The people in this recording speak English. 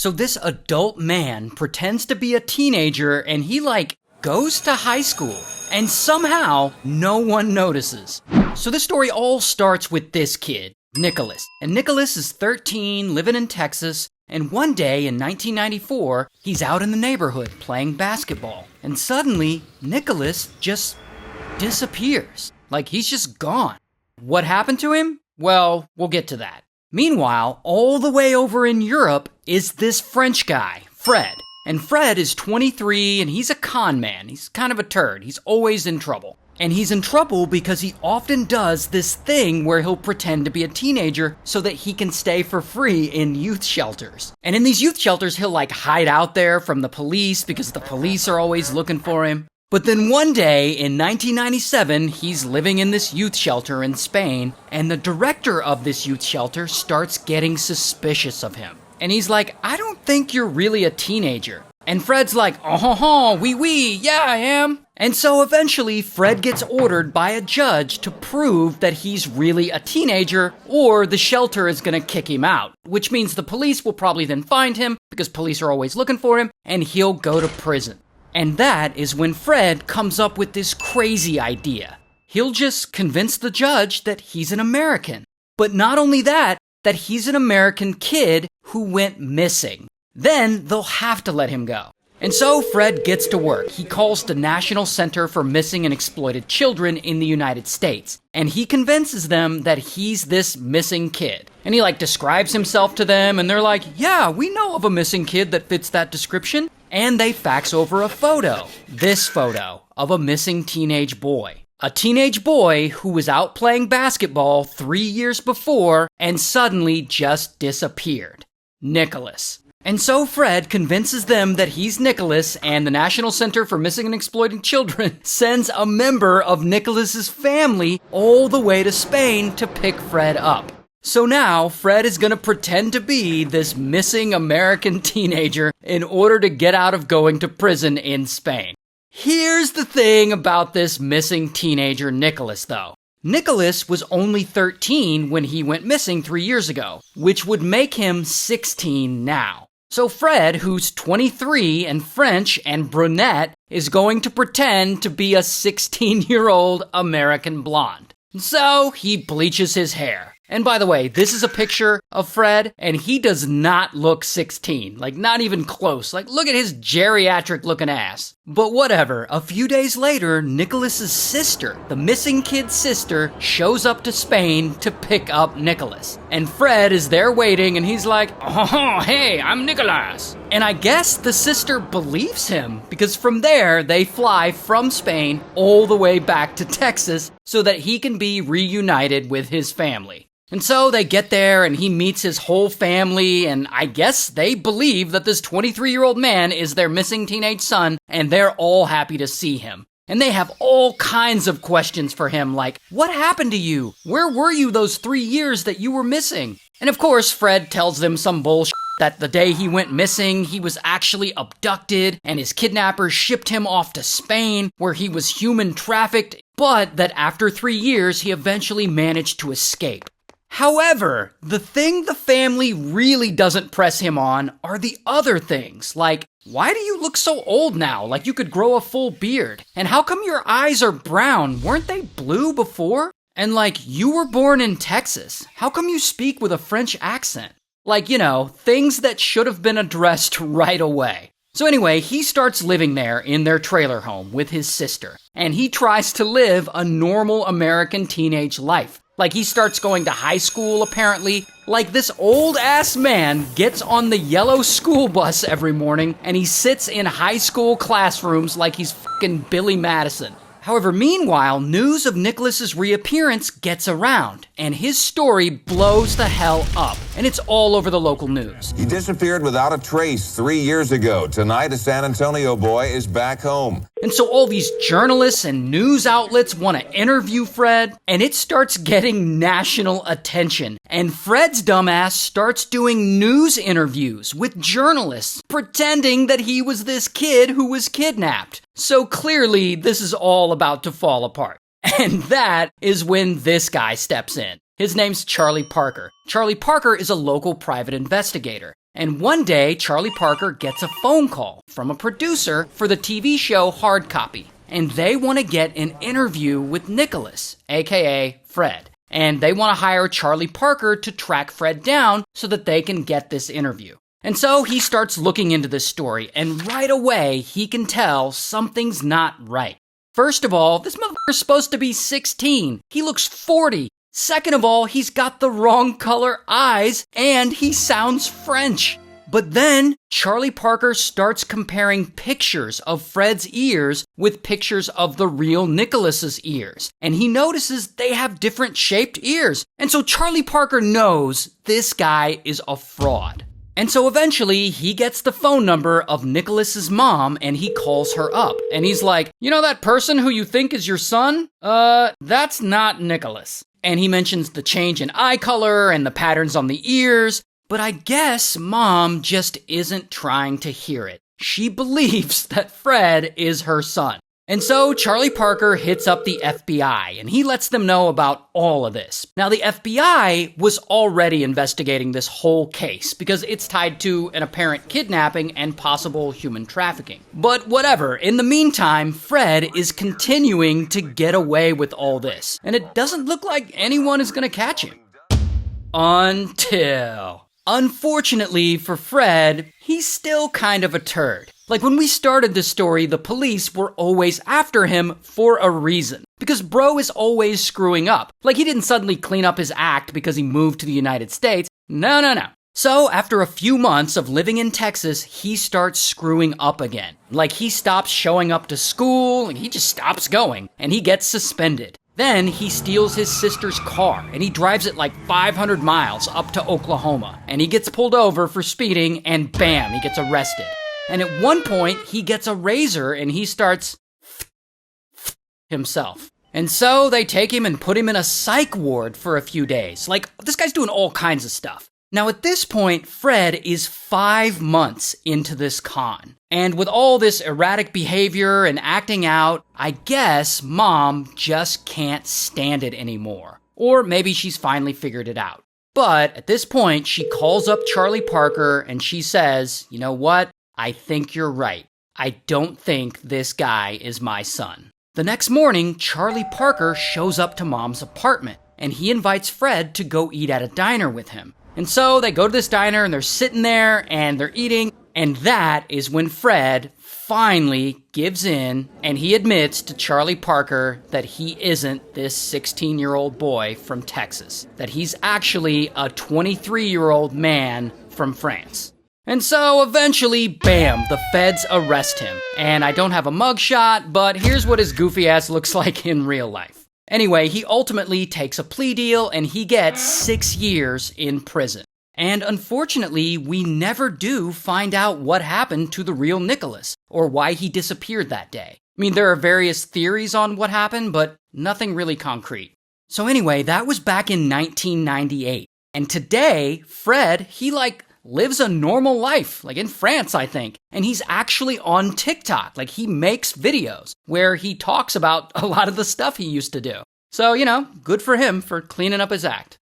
So this adult man pretends to be a teenager and he goes to high school and somehow no one notices. So this story all starts with this kid, Nicholas. And Nicholas is 13, living in Texas. And one day in 1994, he's out in the neighborhood playing basketball. And suddenly, Nicholas just disappears. He's just gone. What happened to him? Well, we'll get to that. Meanwhile, all the way over in Europe is this French guy, Fred. And Fred is 23 and he's a con man. He's kind of a turd. He's always in trouble. And he's in trouble because he often does this thing where he'll pretend to be a teenager so that he can stay for free in youth shelters. And in these youth shelters, he'll hide out there from the police because the police are always looking for him. But then one day in 1997, he's living in this youth shelter in Spain, and the director of this youth shelter starts getting suspicious of him. And he's like, I don't think you're really a teenager. And Fred's like, oui, yeah, I am. And so eventually, Fred gets ordered by a judge to prove that he's really a teenager, or the shelter is gonna kick him out. Which means the police will probably then find him, because police are always looking for him, and he'll go to prison. And that is when Fred comes up with this crazy idea. He'll just convince the judge that he's an American. But not only that he's an American kid who went missing. Then they'll have to let him go. And so Fred gets to work. He calls the National Center for Missing and Exploited Children in the United States. And he convinces them that he's this missing kid. And he describes himself to them and they're like, yeah, we know of a missing kid that fits that description. And they fax over a photo. This photo of a missing teenage boy. A teenage boy who was out playing basketball 3 years before and suddenly just disappeared. Nicholas. And so Fred convinces them that he's Nicholas, and the National Center for Missing and Exploited Children sends a member of Nicholas's family all the way to Spain to pick Fred up. So now Fred is going to pretend to be this missing American teenager in order to get out of going to prison in Spain. Here's the thing about this missing teenager Nicholas, though. Nicholas was only 13 when he went missing 3 years ago, which would make him 16 now. So Fred, who's 23 and French and brunette, is going to pretend to be a 16-year-old American blonde. So he bleaches his hair. And by the way, this is a picture of Fred, and he does not look 16. Not even close. Look at his geriatric-looking ass. But whatever, a few days later, Nicholas's sister, the missing kid's sister, shows up to Spain to pick up Nicholas. And Fred is there waiting, and he's like, oh, hey, I'm Nicholas. And I guess the sister believes him, because from there, they fly from Spain all the way back to Texas so that he can be reunited with his family. And so they get there and he meets his whole family, and I guess they believe that this 23-year-old man is their missing teenage son, and they're all happy to see him. And they have all kinds of questions for him, like, what happened to you? Where were you those 3 years that you were missing? And of course, Fred tells them some bullshit that the day he went missing, he was actually abducted, and his kidnappers shipped him off to Spain, where he was human trafficked, but that after 3 years, he eventually managed to escape. However, the thing the family really doesn't press him on are the other things, like, why do you look so old now, you could grow a full beard? And how come your eyes are brown? Weren't they blue before? And you were born in Texas. How come you speak with a French accent? Things that should have been addressed right away. So anyway, he starts living there in their trailer home with his sister, and he tries to live a normal American teenage life. He starts going to high school, apparently. This old-ass man gets on the yellow school bus every morning, and he sits in high school classrooms like he's fucking Billy Madison. However, meanwhile, news of Nicholas's reappearance gets around, and his story blows the hell up, and it's all over the local news. He disappeared without a trace 3 years ago. Tonight, a San Antonio boy is back home. And so all these journalists and news outlets want to interview Fred, and it starts getting national attention. And Fred's dumbass starts doing news interviews with journalists, pretending that he was this kid who was kidnapped. So clearly, this is all about to fall apart. And that is when this guy steps in. His name's Charlie Parker. Charlie Parker is a local private investigator. And one day, Charlie Parker gets a phone call from a producer for the TV show Hard Copy. And they want to get an interview with Nicholas, aka Fred. And they want to hire Charlie Parker to track Fred down so that they can get this interview. And so he starts looking into this story, and right away he can tell something's not right. First of all, this motherfucker's supposed to be 16. He looks 40. Second of all, he's got the wrong color eyes, and he sounds French. But then, Charlie Parker starts comparing pictures of Fred's ears with pictures of the real Nicholas's ears. And he notices they have different shaped ears. And so Charlie Parker knows this guy is a fraud. And so eventually, he gets the phone number of Nicholas's mom, and he calls her up. And he's like, you know that person who you think is your son? That's not Nicholas. And he mentions the change in eye color and the patterns on the ears. But I guess Mom just isn't trying to hear it. She believes that Fred is her son. And so Charlie Parker hits up the FBI, and he lets them know about all of this. Now, the FBI was already investigating this whole case because it's tied to an apparent kidnapping and possible human trafficking. But whatever, in the meantime, Fred is continuing to get away with all this, and it doesn't look like anyone is going to catch him. Unfortunately for Fred, he's still kind of a turd. Like when we started this story, the police were always after him for a reason. Because bro is always screwing up. Like he didn't suddenly clean up his act because he moved to the United States. No. So after a few months of living in Texas, he starts screwing up again. Like he stops showing up to school, and he just stops going, and he gets suspended. Then he steals his sister's car, and he drives it like 500 miles up to Oklahoma. And he gets pulled over for speeding, and bam, he gets arrested. And at one point, he gets a razor, and he starts himself. And so they take him and put him in a psych ward for a few days. Like, this guy's doing all kinds of stuff. Now at this point, Fred is 5 months into this con. And with all this erratic behavior and acting out, I guess Mom just can't stand it anymore. Or maybe she's finally figured it out. But at this point, she calls up Charlie Parker and she says, you know what? I think you're right. I don't think this guy is my son. The next morning, Charlie Parker shows up to Mom's apartment, and he invites Fred to go eat at a diner with him. And so they go to this diner, and they're sitting there, and they're eating, and that is when Fred finally gives in, and he admits to Charlie Parker that he isn't this 16-year-old boy from Texas, that he's actually a 23-year-old man from France. And so eventually, bam, the feds arrest him. And I don't have a mugshot, but here's what his goofy ass looks like in real life. Anyway, he ultimately takes a plea deal and he gets 6 years in prison. And unfortunately, we never do find out what happened to the real Nicholas or why he disappeared that day. I mean, there are various theories on what happened, but nothing really concrete. So anyway, that was back in 1998. And today, Fred, he lives a normal life, like in France, I think. And he's actually on TikTok. Like he makes videos where he talks about a lot of the stuff he used to do. So, good for him for cleaning up his act.